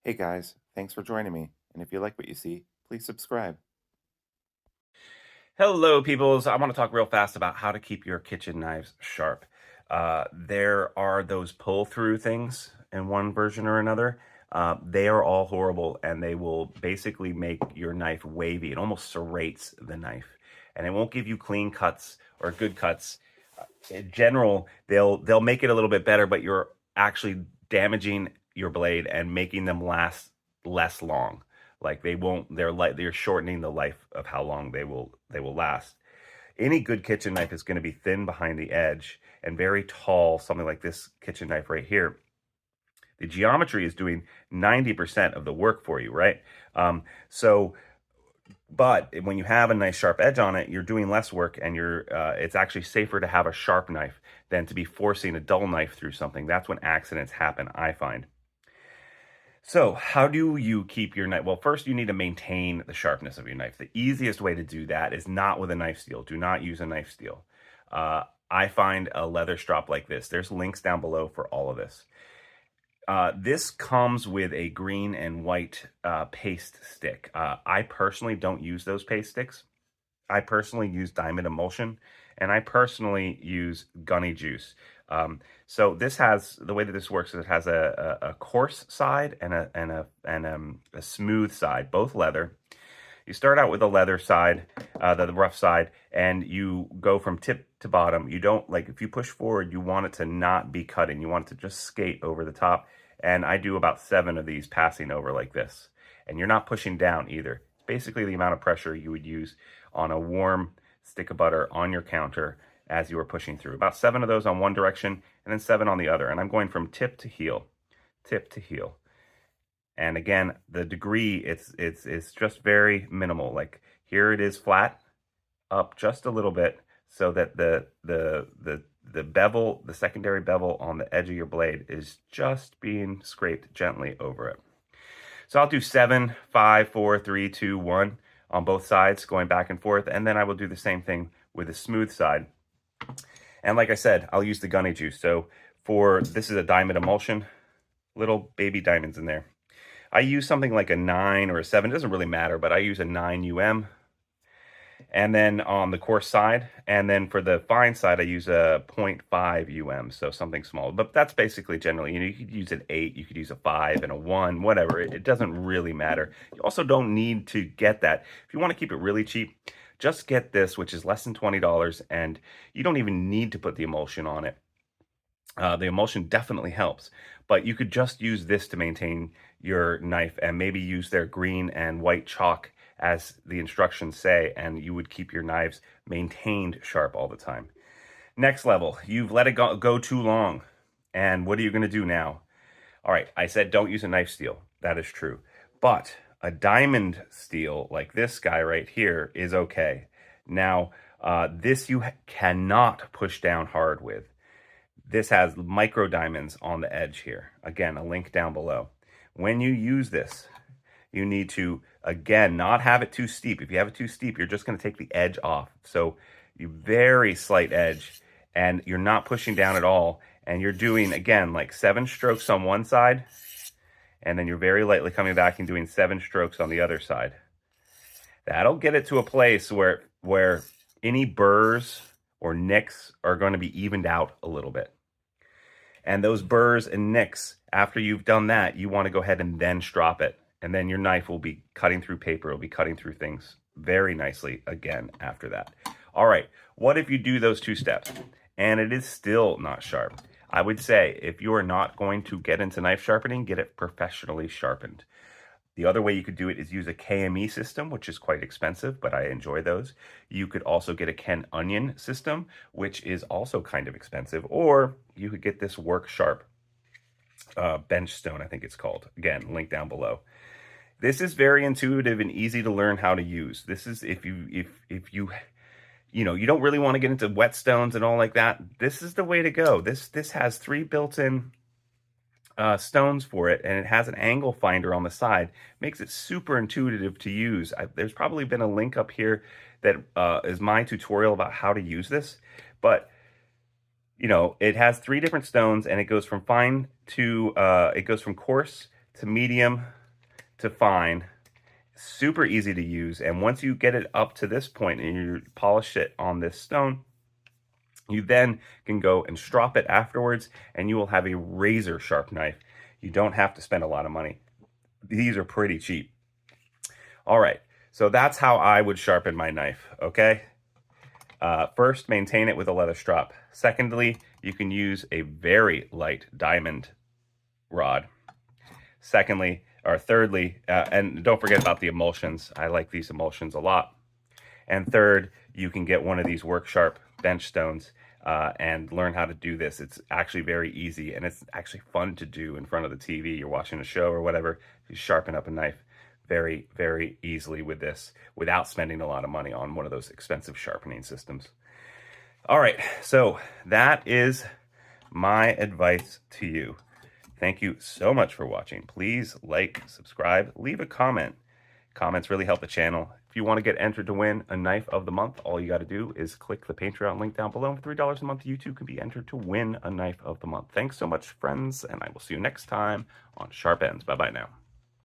Hey guys, thanks for joining me. And if you like what you see, please subscribe. Hello, peoples. I want to talk real fast about how to keep your kitchen knives sharp. There are those pull through things in one version or another. They are all horrible and they will basically make your knife wavy. It almost serrates the knife and it won't give you clean cuts or good cuts. In general, they'll make it a little bit better, but you're actually damaging your blade and making them last less long. Like they won't, they're shortening the life of how long they will last. Any good kitchen knife is going to be thin behind the edge and very tall, something like this kitchen knife right here. The geometry is doing 90% of the work for you, right? So but when you have a nice sharp edge on it, you're doing less work and it's actually safer to have a sharp knife than to be forcing a dull knife through something. That's when accidents happen, I find. So how do you keep your knife? Well, first you need to maintain the sharpness of your knife. The easiest way to do that is not with a knife steel. Do not use a knife steel. I find a leather strop like this. There's links down below for all of this. This comes with a green and white paste stick. I personally don't use those paste sticks. I personally use diamond emulsion, and I personally use gunny juice. So this has, the way that this works is it has a coarse side and a smooth side, both leather. You start out with the leather side, the rough side, and you go from tip to bottom. You don't, like, if you push forward, you want it to not be cutting. You want it to just skate over the top. And I do about 7 of these passing over like this. And you're not pushing down either. It's basically the amount of pressure you would use on a warm stick of butter on your counter as you are pushing through. About 7 of those on one direction and then 7 on the other. And I'm going from tip to heel, tip to heel. And again, the degree, it's just very minimal. Like here it is flat, up just a little bit so that the bevel, the secondary bevel on the edge of your blade is just being scraped gently over it. So I'll do 7, 5, 4, 3, 2, 1 on both sides, going back and forth, and then I will do the same thing with the smooth side. And like I said, I'll use the gunny juice. So this is a diamond emulsion, little baby diamonds in there. I use something like a 9 or a 7, it doesn't really matter, but I use a 9 UM. And then on the coarse side, and then for the fine side, I use a 0.5 UM, so something small. But that's basically generally, you could use an 8, you could use a 5 and a 1, whatever. It doesn't really matter. You also don't need to get that. If you want to keep it really cheap, just get this, which is less than $20, and you don't even need to put the emulsion on it. The emulsion definitely helps, but you could just use this to maintain your knife and maybe use their green and white chalk as the instructions say, and you would keep your knives maintained sharp all the time. Next level, you've let it go too long. And what are you going to do now? All right, I said don't use a knife steel. That is true. But a diamond steel like this guy right here is okay. Now, this you cannot push down hard with. This has micro diamonds on the edge here. Again, a link down below. When you use this, you need to, again, not have it too steep. If you have it too steep, you're just going to take the edge off. So you very slight edge, and you're not pushing down at all. And you're doing, again, like 7 strokes on one side, and then you're very lightly coming back and doing 7 strokes on the other side. That'll get it to a place where any burrs or nicks are going to be evened out a little bit. And those burrs and nicks, after you've done that, you want to go ahead and then strop it. And then your knife will be cutting through paper. It'll be cutting through things very nicely again after that. All right, what if you do those 2 steps and it is still not sharp? I would say if you are not going to get into knife sharpening, get it professionally sharpened. The other way you could do it is use a KME system, which is quite expensive, but I enjoy those. You could also get a Ken Onion system, which is also kind of expensive, or you could get this Work Sharp bench stone, I think it's called. Again, link down below. This is very intuitive and easy to learn how to use. This is if you don't really want to get into whetstones and all like that. This is the way to go. This has 3 built-in stones for it, and it has an angle finder on the side. Makes it super intuitive to use. There's probably been a link up here that is my tutorial about how to use this, but it has 3 different stones, and it goes from fine to it goes from coarse to medium to find, super easy to use. And once you get it up to this point and you polish it on this stone, you then can go and strop it afterwards, and you will have a razor sharp knife. You don't have to spend a lot of money. These are pretty cheap. All right, so that's how I would sharpen my knife, okay? First, maintain it with a leather strap. Secondly, you can use a very light diamond rod. Secondly, or thirdly, and don't forget about the emulsions. I like these emulsions a lot. And third, you can get one of these work sharp bench stones and learn how to do this. It's actually very easy, and it's actually fun to do in front of the TV. You're watching a show or whatever. You sharpen up a knife very, very easily with this without spending a lot of money on one of those expensive sharpening systems. All right, so that is my advice to you. Thank you so much for watching. Please like, subscribe, leave a comment. Comments really help the channel. If you want to get entered to win a knife of the month, all you got to do is click the Patreon link down below. For $3 a month, you too can be entered to win a knife of the month. Thanks so much, friends, and I will see you next time on Sharp Ends. Bye-bye now.